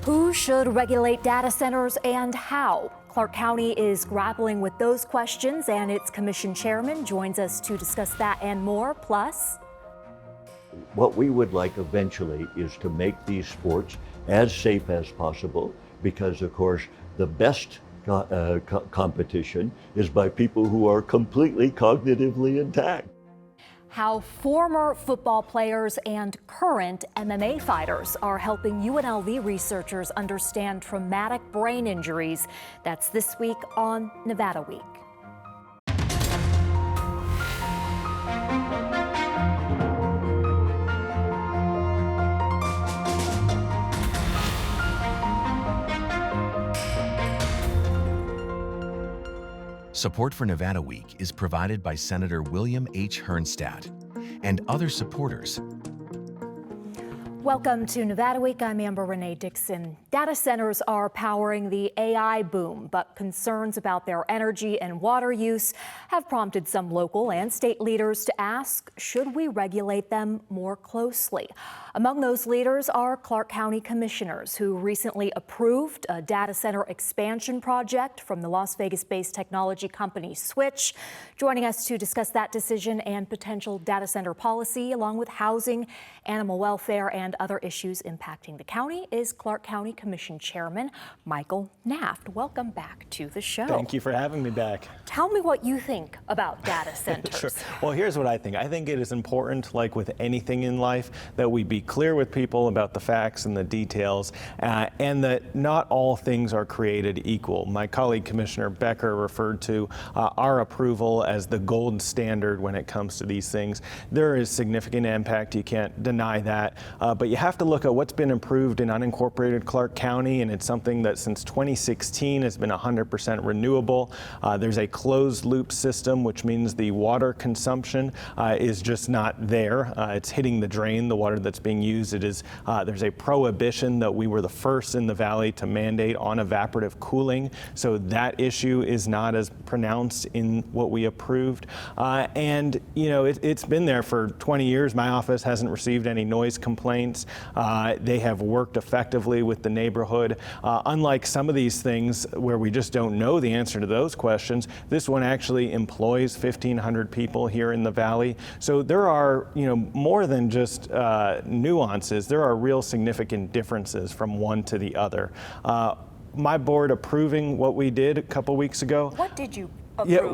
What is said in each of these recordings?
Who should regulate data centers and how? Clark County is grappling with those questions, and its commission chairman joins us to discuss that and more. Plus, what we would like eventually is to make these sports as safe as possible, because of course the best competition is by people who are completely cognitively intact. how former football players and current MMA fighters are helping UNLV researchers understand traumatic brain injuries. That's this week on Nevada Week. Support for Nevada Week is provided by Senator William H. Herrnstadt and other supporters. Welcome to Nevada Week. I'm Amber Renee Dixon. Data centers are powering the AI boom, but concerns about their energy and water use have prompted some local and state leaders to ask, should we regulate them more closely? Among those leaders are Clark County commissioners who recently approved a data center expansion project from the Las Vegas-based technology company Switch. Joining us to discuss that decision and potential data center policy, along with housing, animal welfare, and other issues impacting the county, is Clark County Commission Chairman Michael Naft. Welcome back to the show. Thank you for having me back. Tell me what you think about data centers. Sure. Well, here's what I think. I think it is important, like with anything in life, that we be clear with people about the facts and the details, and that not all things are created equal. My colleague Commissioner Becker referred to our approval as the gold standard when it comes to these things. There is significant impact. You can't deny that, but you have to look at what's been improved in unincorporated Clark County, and it's something that since 2016 has been 100% renewable. There's a closed loop system, which means the water consumption is just not there. It's hitting the drain, the water that's being used. It is, there's a prohibition that we were the first in the valley to mandate on evaporative cooling, so that issue is not as pronounced in what we approved. And you know, it's been there for 20 years. My office hasn't received any noise complaints. They have worked effectively with the neighborhood. Unlike some of these things where we just don't know the answer to those questions, this one actually employs 1,500 people here in the valley. So there are, you know, more than just nuances. There are real significant differences from one to the other. My board approving what we did a couple weeks ago. What did you approve? Yeah,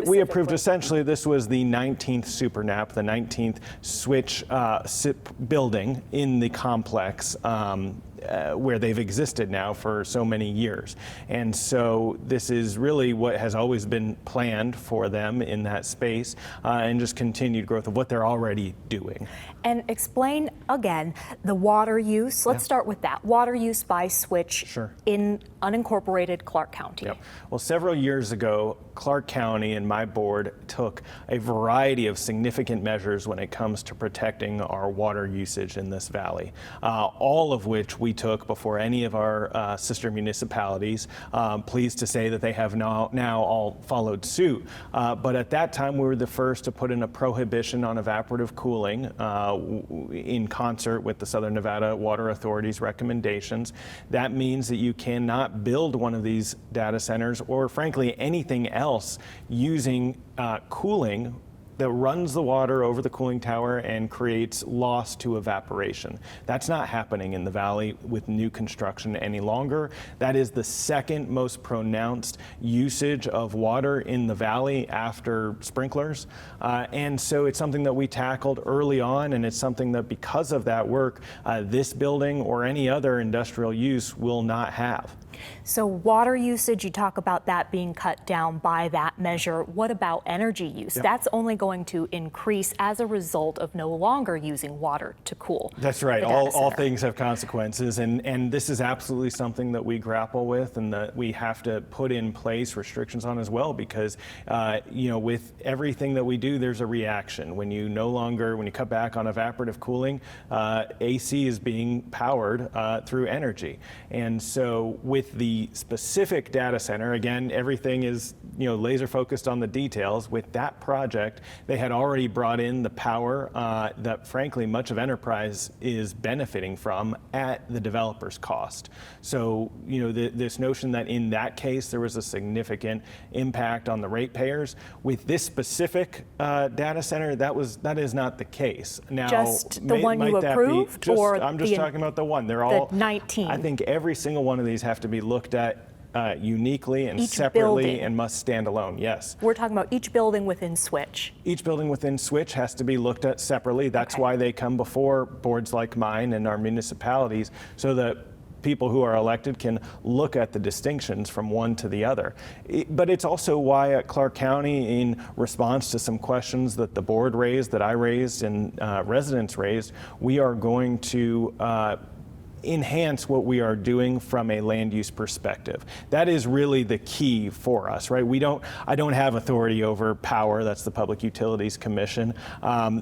we approved essentially, this was the 19th SuperNap, the 19th Switch SIP building in the complex, where they've existed now for so many years. And so this is really what has always been planned for them in that space, and just continued growth of what they're already doing. And explain again the water use. Let's start with that. Water use by Switch in unincorporated Clark County. Yep. Well, several years ago, Clark County and my board took a variety of significant measures when it comes to protecting our water usage in this valley, all of which we took before any of our sister municipalities. Pleased to say that they have now all followed suit. But at that time, we were the first to put in a prohibition on evaporative cooling in concert with the Southern Nevada Water Authority's recommendations. That means that you cannot build one of these data centers, or frankly anything else, using cooling that runs the water over the cooling tower and creates loss to evaporation. That's not happening in the valley with new construction any longer. That is the second most pronounced usage of water in the valley after sprinklers. And so it's something that we tackled early on, and it's something that because of that work, this building or any other industrial use will not have. So water usage, you talk about that being cut down by that measure. What about energy use? Yep. That's only going to increase as a result of no longer using water to cool. That's right. All things have consequences, and this is absolutely something that we grapple with and that we have to put in place restrictions on as well, because you know, with everything that we do, there's a reaction. When you cut back on evaporative cooling, AC is being powered through energy. And so with with the specific data center, again, everything is laser focused on the details. With that project, they had already brought in the power that frankly much of enterprise is benefiting from at the developer's cost. So this notion that in that case there was a significant impact on the ratepayers, with this specific data center, that is not the case. Now, just the one you approved, I'm just talking about the one. They're all 19. I think every single one of these have to be looked at uniquely and each separately building. And must stand alone, yes. We're talking about each building within Switch. Each building within Switch has to be looked at separately. That's why they come before boards like mine and our municipalities, so that people who are elected can look at the distinctions from one to the other. But it's also why at Clark County, in response to some questions that the board raised, that I raised, and residents raised, we are going to enhance what we are doing from a land use perspective. That is really the key for us, right? I don't have authority over power. That's the Public Utilities Commission.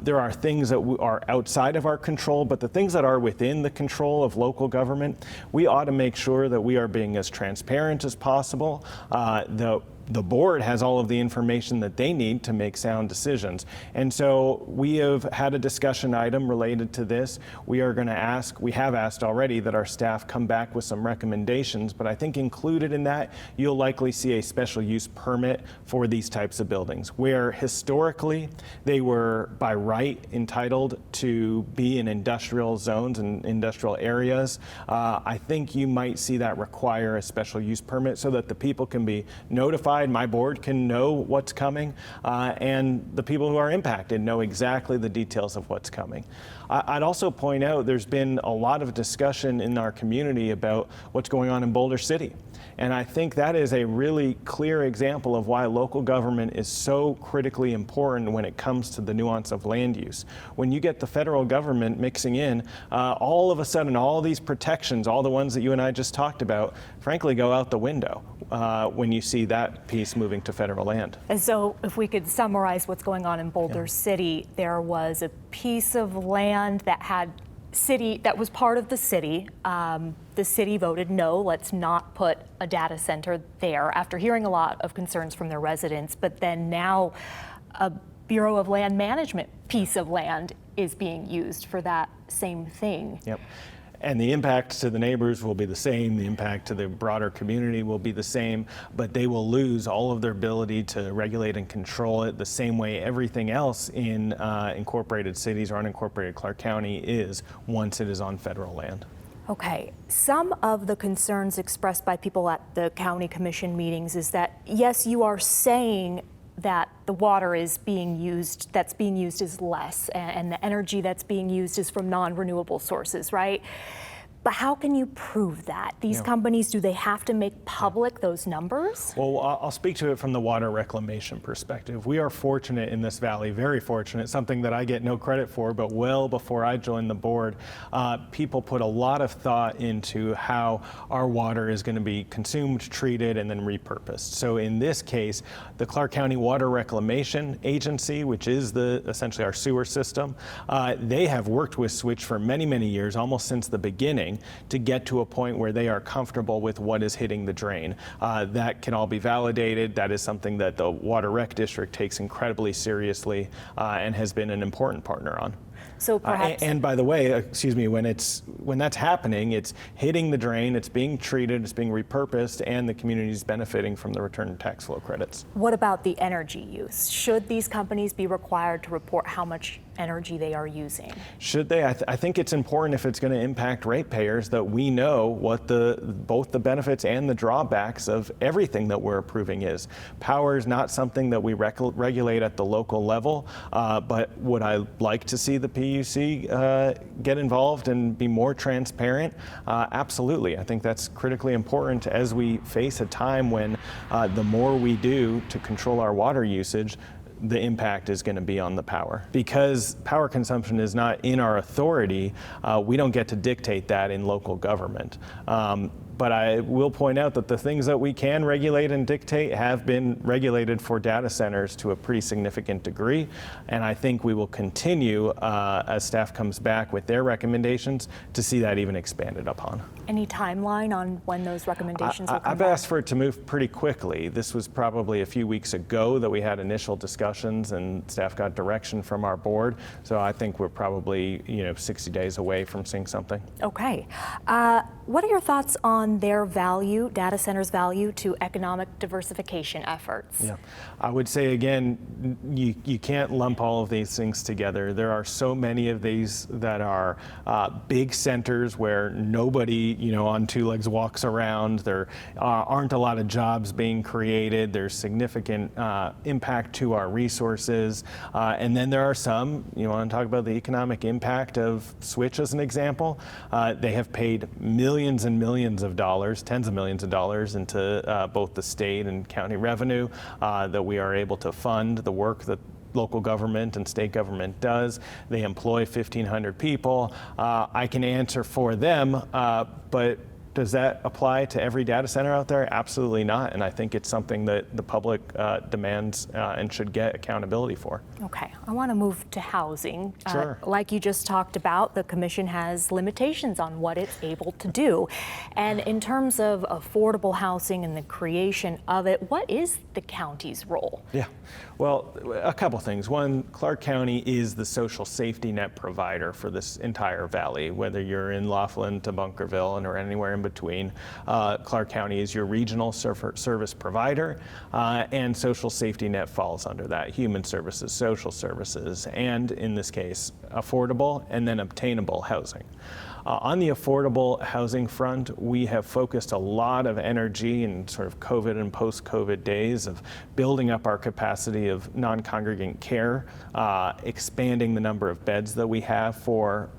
There are things that are outside of our control, but the things that are within the control of local government, we ought to make sure that we are being as transparent as possible. The board has all of the information that they need to make sound decisions. And so we have had a discussion item related to this. We have asked already that our staff come back with some recommendations, but I think included in that, you'll likely see a special use permit for these types of buildings, where historically they were by right entitled to be in industrial zones and industrial areas. I think you might see that require a special use permit so that the people can be notified. My board can know what's coming, and the people who are impacted know exactly the details of what's coming. I'd also point out there's been a lot of discussion in our community about what's going on in Boulder City. And I think that is a really clear example of why local government is so critically important when it comes to the nuance of land use. When you get the federal government mixing in, all of a sudden all these protections, all the ones that you and I just talked about, frankly go out the window when you see that piece moving to federal land. And so if we could summarize what's going on in Boulder City, there was a piece of land that was part of the city. The city voted no, let's not put a data center there, after hearing a lot of concerns from their residents. But then now a Bureau of Land Management piece of land is being used for that same thing. Yep. And the impact to the neighbors will be the same, the impact to the broader community will be the same, but they will lose all of their ability to regulate and control it the same way everything else in incorporated cities or unincorporated Clark County is once it is on federal land. Okay, some of the concerns expressed by people at the county commission meetings is that, yes, you are saying that the water is being used, that's being used is less, and the energy that's being used is from non-renewable sources, right? But how can you prove that? These companies, do they have to make public those numbers? Well, I'll speak to it from the water reclamation perspective. We are fortunate in this valley, very fortunate, something that I get no credit for, but well before I joined the board, people put a lot of thought into how our water is going to be consumed, treated, and then repurposed. So in this case, the Clark County Water Reclamation Agency, which is essentially our sewer system, they have worked with Switch for many, many years, almost since the beginning, to get to a point where they are comfortable with what is hitting the drain. That can all be validated. That is something that the Water Rec District takes incredibly seriously and has been an important partner on. So perhaps, and by the way, when that's happening, it's hitting the drain, it's being treated, it's being repurposed, and the community is benefiting from the return tax flow credits. what about the energy use? Should these companies be required to report how much energy they are using? Should they? I think it's important, if it's going to impact ratepayers, that we know what both the benefits and the drawbacks of everything that we're approving is. Power is not something that we regulate at the local level, but would I like to see the PUC get involved and be more transparent? Absolutely. I think that's critically important as we face a time when the more we do to control our water usage, the impact is going to be on the power. Because power consumption is not in our authority, we don't get to dictate that in local government. But I will point out that the things that we can regulate and dictate have been regulated for data centers to a pretty significant degree. And I think we will continue, as staff comes back with their recommendations, to see that even expanded upon. Any timeline on when those recommendations will come I've back? asked for it to move pretty quickly. This was probably a few weeks ago that we had initial discussions and staff got direction from our board. So I think we're probably 60 days away from seeing something. Okay. What are your thoughts on their value, data centers' value to economic diversification efforts? Yeah, I would say again, you can't lump all of these things together. There are so many of these that are big centers where nobody, on two legs walks around. There aren't a lot of jobs being created. There's significant impact to our resources. And then there are some, you want to talk about the economic impact of Switch as an example. They have paid millions and millions of dollars, tens of millions of dollars into both the state and county revenue that we are able to fund the work that local government and state government does. They employ 1,500 people. I can answer for them, but does that apply to every data center out there? Absolutely not. And I think it's something that the public demands and should get accountability for. Okay, I want to move to housing. Sure. Like you just talked about, the commission has limitations on what it's able to do. And in terms of affordable housing and the creation of it, what is the county's role? Yeah, well, a couple things. One, Clark County is the social safety net provider for this entire valley, whether you're in Laughlin to Bunkerville or anywhere in between. Clark County is your regional service provider, and social safety net falls under that. Human services, social services, and in this case, affordable and then obtainable housing. On the affordable housing front, we have focused a lot of energy in sort of COVID and post-COVID days of building up our capacity of non-congregant care, expanding the number of beds that we have for,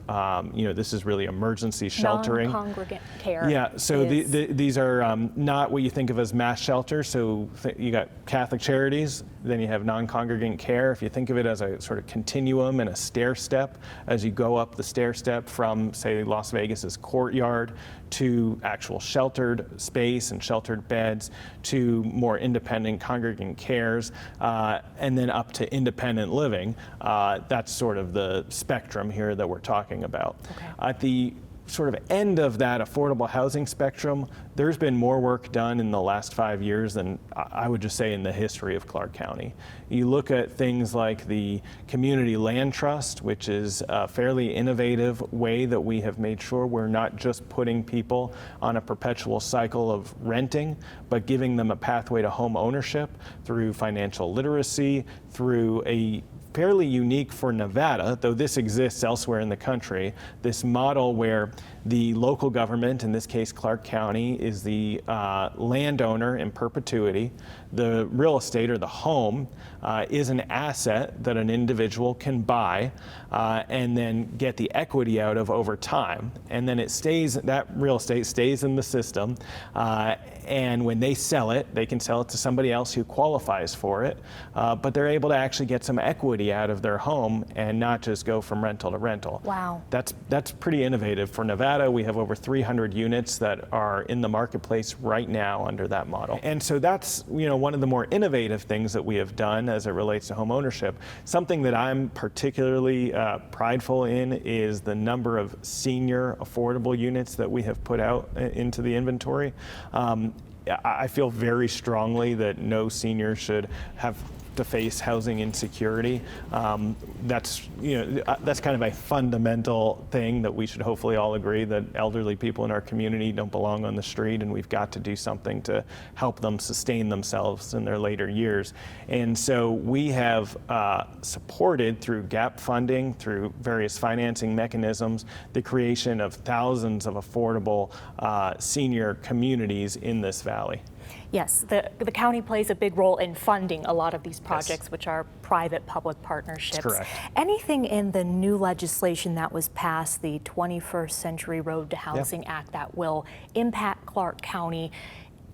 this is really emergency sheltering. Non-congregant care. Yeah, so these are not what you think of as mass shelters. So you got Catholic Charities, then you have non-congregant care. If you think of it as a sort of continuum and a stair step, as you go up the stair step from, say, Las Vegas's courtyard to actual sheltered space and sheltered beds to more independent congregant cares, and then up to independent living. That's sort of the spectrum here that we're talking about. Okay. At the sort of end of that affordable housing spectrum, there's been more work done in the last 5 years than I would just say in the history of Clark County. You look at things like the Community Land Trust, which is a fairly innovative way that we have made sure we're not just putting people on a perpetual cycle of renting, but giving them a pathway to home ownership through financial literacy, through a fairly unique for Nevada, though this exists elsewhere in the country, this model where the local government, in this case Clark County, is the landowner in perpetuity. The real estate or the home is an asset that an individual can buy and then get the equity out of over time. And then it stays, that real estate stays in the system. And when they sell it, they can sell it to somebody else who qualifies for it. But they're able to actually get some equity out of their home and not just go from rental to rental. Wow. That's pretty innovative. For Nevada, we have over 300 units that are in the marketplace right now under that model. And so that's one of the more innovative things that we have done as it relates to home ownership. Something that I'm particularly prideful in is the number of senior affordable units that we have put out into the inventory. I feel very strongly that no senior should have to face housing insecurity. That's kind of a fundamental thing that we should hopefully all agree that elderly people in our community don't belong on the street, and we've got to do something to help them sustain themselves in their later years. And so we have supported through gap funding, through various financing mechanisms, the creation of thousands of affordable senior communities in this valley. Yes, the county plays a big role in funding a lot of these projects, Yes. which are private-public partnerships. That's correct. Anything in the new legislation that was passed, the 21st Century Road to Housing Act, that will impact Clark County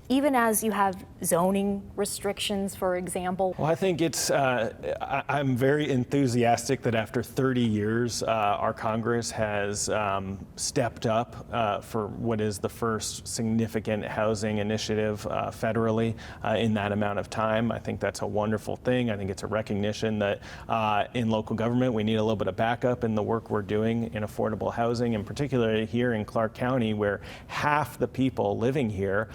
even as you have zoning restrictions, for example? Well, I think I'm very enthusiastic that after 30 years, our Congress has stepped up for what is the first significant housing initiative federally in that amount of time. I think that's a wonderful thing. I think it's a recognition that in local government, we need a little bit of backup in the work we're doing in affordable housing, and particularly here in Clark County, where half the people living here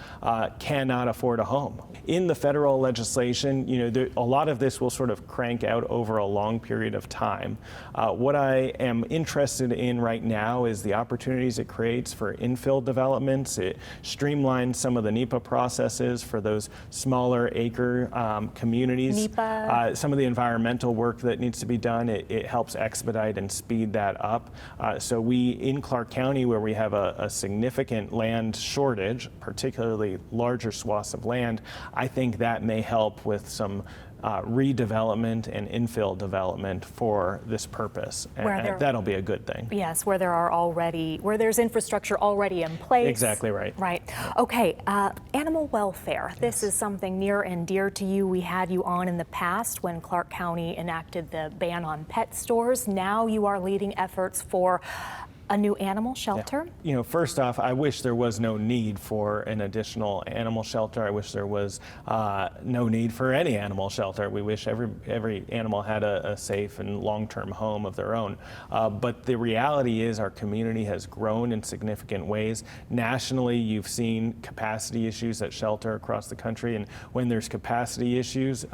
cannot afford a home. In the federal legislation, a lot of this will sort of crank out over a long period of time. What I am interested in right now is the opportunities it creates for infill developments. It streamlines some of the NEPA processes for those smaller acre communities. NEPA. Some of the environmental work that needs to be done, it helps expedite and speed that up. So we, in Clark County, where we have a significant land shortage, particularly larger swaths of land, I think that may help with some redevelopment and infill development for this purpose, and that'll be a good thing. Yes, where there's infrastructure already in place. Exactly right. Right. Okay, animal welfare. This is something near and dear to you. We had you on in the past when Clark County enacted the ban on pet stores. Now you are leading efforts for a new animal shelter? Yeah. First off, I wish there was no need for an additional animal shelter. I wish there was no need for any animal shelter. We wish every animal had a safe and long-term home of their own. But the reality is our community has grown in significant ways. Nationally, you've seen capacity issues at shelter across the country, and when there's capacity issues,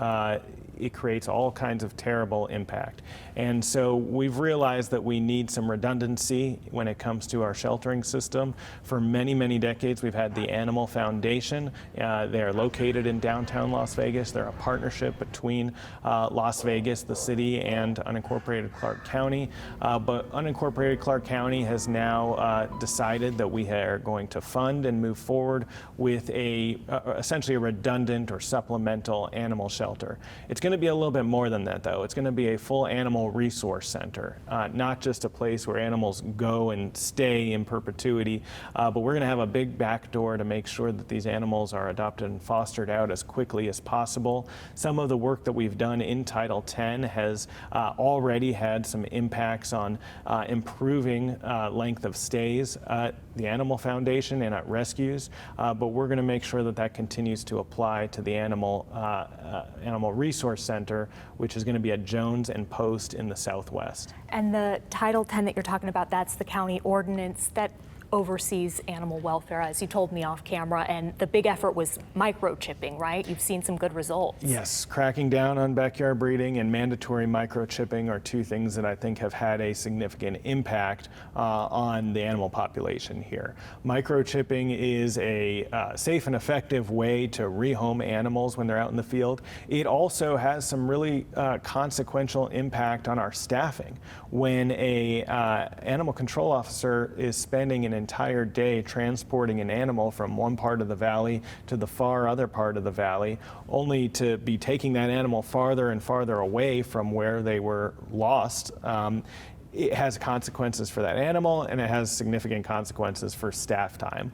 it creates all kinds of terrible impact. And so we've realized that we need some redundancy when it comes to our sheltering system. For many, many decades, we've had the Animal Foundation. They are located in downtown Las Vegas. They're a partnership between Las Vegas, the city, and unincorporated Clark County. But unincorporated Clark County has now decided that we are going to fund and move forward with essentially a redundant or supplemental animal shelter. It's going to be a little bit more than that, though. It's going to be a full animal resource center, not just a place where animals go and stay in perpetuity, but we're going to have a big back door to make sure that these animals are adopted and fostered out as quickly as possible. Some of the work that we've done in Title X has already had some impacts on improving length of stays at the Animal Foundation and at rescues, but we're going to make sure that that continues to apply to the Animal Resource Center, which is going to be at Jones and Post in the Southwest. And the Title X that you're talking about, that's the county ordinance that oversees animal welfare, as you told me off camera, and the big effort was microchipping, right? You've seen some good results. Yes, cracking down on backyard breeding and mandatory microchipping are two things that I think have had a significant impact on the animal population here. Microchipping is a safe and effective way to rehome animals when they're out in the field. It also has some really consequential impact on our staffing. When a animal control officer is spending an entire day transporting an animal from one part of the valley to the far other part of the valley, only to be taking that animal farther and farther away from where they were lost, it has consequences for that animal, and it has significant consequences for staff time.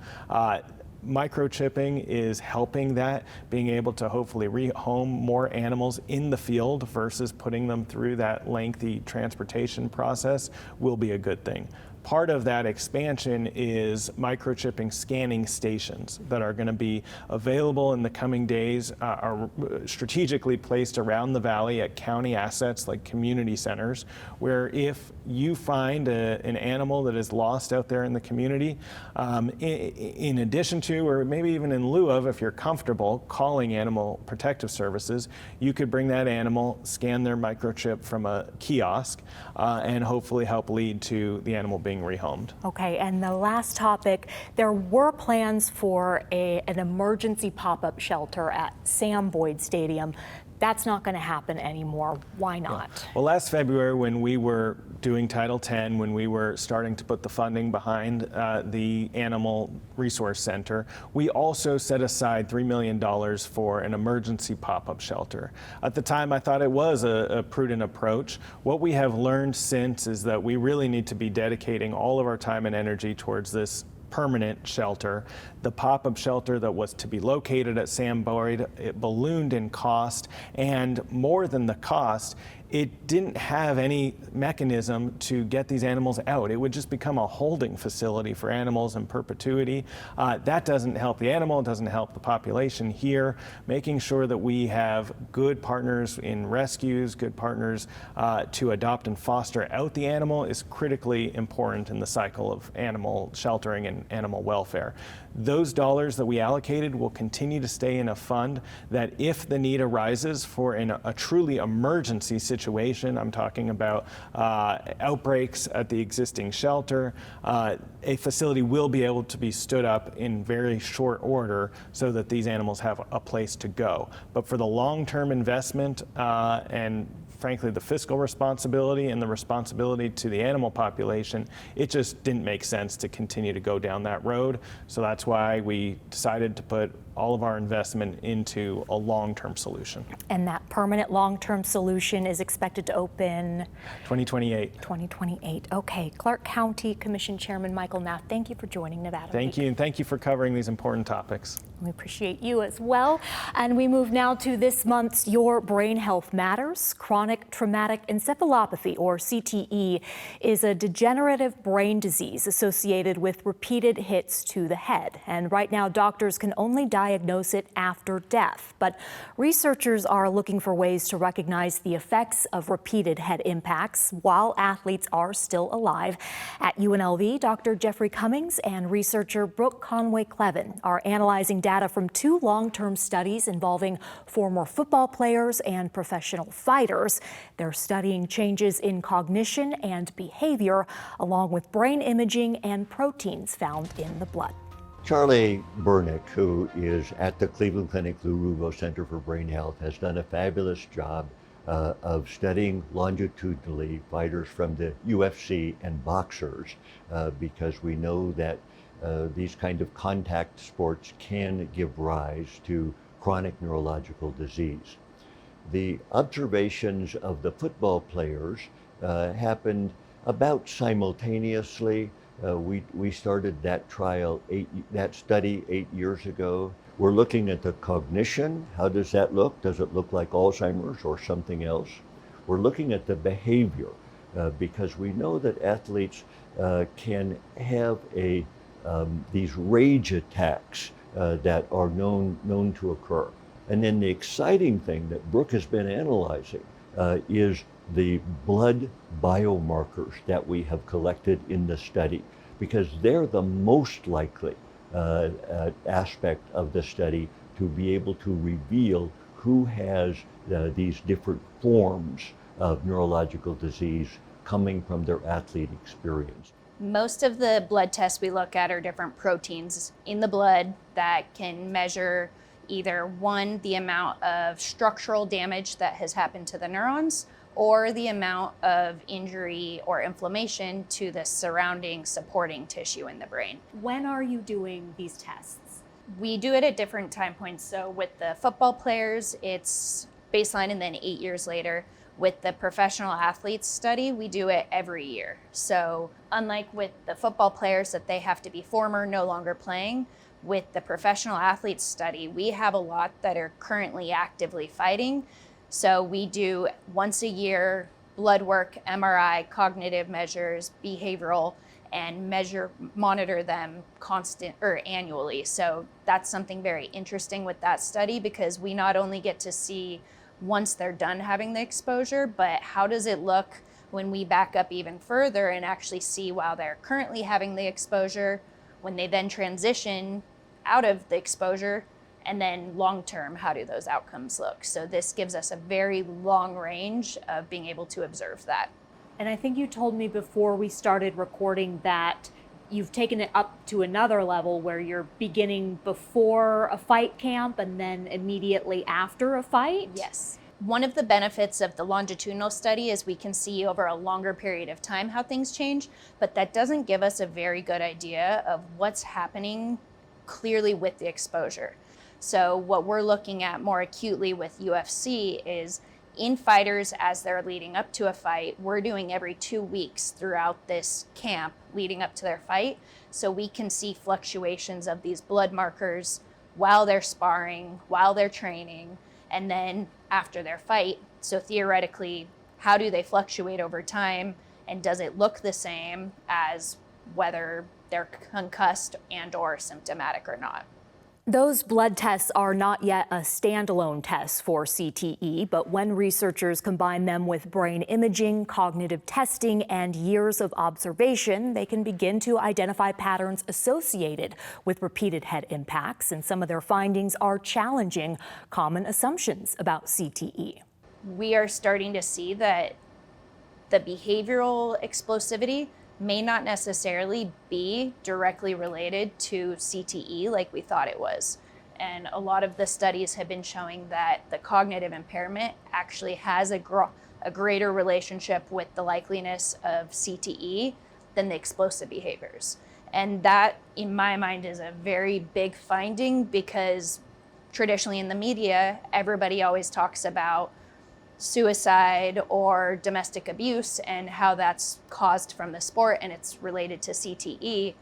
Microchipping is helping that, being able to hopefully rehome more animals in the field versus putting them through that lengthy transportation process will be a good thing. Part of that expansion is microchipping scanning stations that are going to be available in the coming days, are strategically placed around the valley at county assets like community centers, where if you find an animal that is lost out there in the community, in addition to, or maybe even in lieu of, if you're comfortable calling Animal Protective Services, you could bring that animal, scan their microchip from a kiosk, and hopefully help lead to the animal being rehomed. Okay, and the last topic, there were plans for an emergency pop-up shelter at Sam Boyd Stadium. That's not going to happen anymore. Why not? Yeah. Well, last February, when we were doing Title X, when we were starting to put the funding behind the Animal Resource Center, we also set aside $3 million for an emergency pop-up shelter. At the time, I thought it was a prudent approach. What we have learned since is that we really need to be dedicating all of our time and energy towards this permanent shelter. The pop-up shelter that was to be located at Sam Boyd, it ballooned in cost, and more than the cost, it didn't have any mechanism to get these animals out. It would just become a holding facility for animals in perpetuity. That doesn't help the animal, it doesn't help the population here. Making sure that we have good partners in rescues, good partners to adopt and foster out the animal is critically important in the cycle of animal sheltering and animal welfare. Those dollars that we allocated will continue to stay in a fund that if the need arises for a truly emergency situation, I'm talking about outbreaks at the existing shelter, a facility will be able to be stood up in very short order so that these animals have a place to go. But for the long-term investment and frankly, the fiscal responsibility and the responsibility to the animal population, it just didn't make sense to continue to go down that road. So that's why we decided to put all of our investment into a long-term solution. And that permanent long-term solution is expected to open 2028. 2028. Okay. Clark County Commission Chairman Michael Naft, thank you for joining Nevada Thank Week. you, and thank you for covering these important topics. We appreciate you as well. And we move now to this month's Your Brain Health Matters. Chronic traumatic encephalopathy, or CTE, is a degenerative brain disease associated with repeated hits to the head. And right now, doctors can only diagnose it after death. But researchers are looking for ways to recognize the effects of repeated head impacts while athletes are still alive. At UNLV, Dr. Jeffrey Cummings and researcher Brooke Conway-Clevin are analyzing data from 2 long-term studies involving former football players and professional fighters. They're studying changes in cognition and behavior, along with brain imaging and proteins found in the blood. Charlie Burnick, who is at the Cleveland Clinic Lou Ruvo Center for Brain Health, has done a fabulous job of studying longitudinally fighters from the UFC and boxers because we know that these kind of contact sports can give rise to chronic neurological disease. The observations of the football players happened about simultaneously. We started that study 8 years ago. We're looking at the cognition. How does that look? Does it look like Alzheimer's or something else? We're looking at the behavior because we know that athletes can have these rage attacks that are known to occur. And then the exciting thing that Brooke has been analyzing is the blood biomarkers that we have collected in the study, because they're the most likely aspect of the study to be able to reveal who has these different forms of neurological disease coming from their athlete experience. Most of the blood tests we look at are different proteins in the blood that can measure either one, the amount of structural damage that has happened to the neurons, or the amount of injury or inflammation to the surrounding supporting tissue in the brain. When are you doing these tests? We do it at different time points. So with the football players, it's baseline and then 8 years later. With the professional athletes study, we do it every year. So unlike with the football players that they have to be former, no longer playing, with the professional athletes study, we have a lot that are currently actively fighting. So we do once a year blood work, MRI, cognitive measures, behavioral, and monitor them annually. So that's something very interesting with that study, because we not only get to see once they're done having the exposure, but how does it look when we back up even further and actually see while they're currently having the exposure, when they then transition out of the exposure, and then long term, how do those outcomes look? So this gives us a very long range of being able to observe that. And I think you told me before we started recording that you've taken it up to another level where you're beginning before a fight camp and then immediately after a fight? Yes. One of the benefits of the longitudinal study is we can see over a longer period of time how things change, but that doesn't give us a very good idea of what's happening clearly with the exposure. So what we're looking at more acutely with UFC is in fighters as they're leading up to a fight. We're doing every 2 weeks throughout this camp leading up to their fight. So we can see fluctuations of these blood markers while they're sparring, while they're training, and then after their fight. So theoretically, how do they fluctuate over time? And does it look the same as whether they're concussed and or symptomatic or not? Those blood tests are not yet a standalone test for CTE, but when researchers combine them with brain imaging, cognitive testing, and years of observation, they can begin to identify patterns associated with repeated head impacts, and some of their findings are challenging common assumptions about CTE. We are starting to see that the behavioral explosivity may not necessarily be directly related to CTE like we thought it was. And a lot of the studies have been showing that the cognitive impairment actually has a greater relationship with the likeliness of CTE than the explosive behaviors. And that, in my mind, is a very big finding, because traditionally in the media, everybody always talks about suicide or domestic abuse and how that's caused from the sport and it's related to CTE.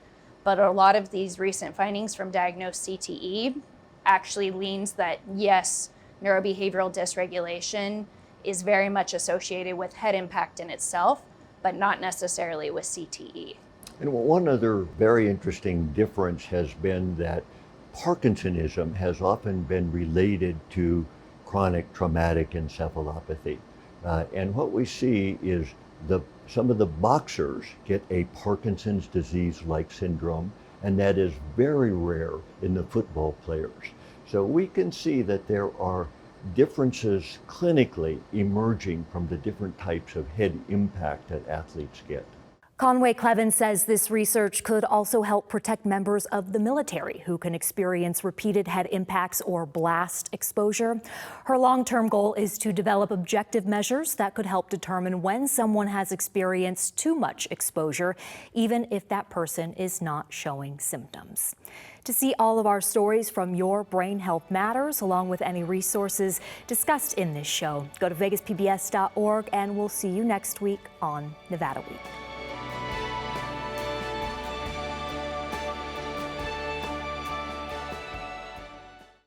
But a lot of these recent findings from diagnosed CTE actually leans that, yes, neurobehavioral dysregulation is very much associated with head impact in itself, but not necessarily with CTE. And one other very interesting difference has been that Parkinsonism has often been related to chronic traumatic encephalopathy. And what we see is some of the boxers get a Parkinson's disease-like syndrome, and that is very rare in the football players. So we can see that there are differences clinically emerging from the different types of head impact that athletes get. Conway Clevin says this research could also help protect members of the military who can experience repeated head impacts or blast exposure. Her long-term goal is to develop objective measures that could help determine when someone has experienced too much exposure, even if that person is not showing symptoms. To see all of our stories from Your Brain Health Matters, along with any resources discussed in this show, go to vegaspbs.org, and we'll see you next week on Nevada Week.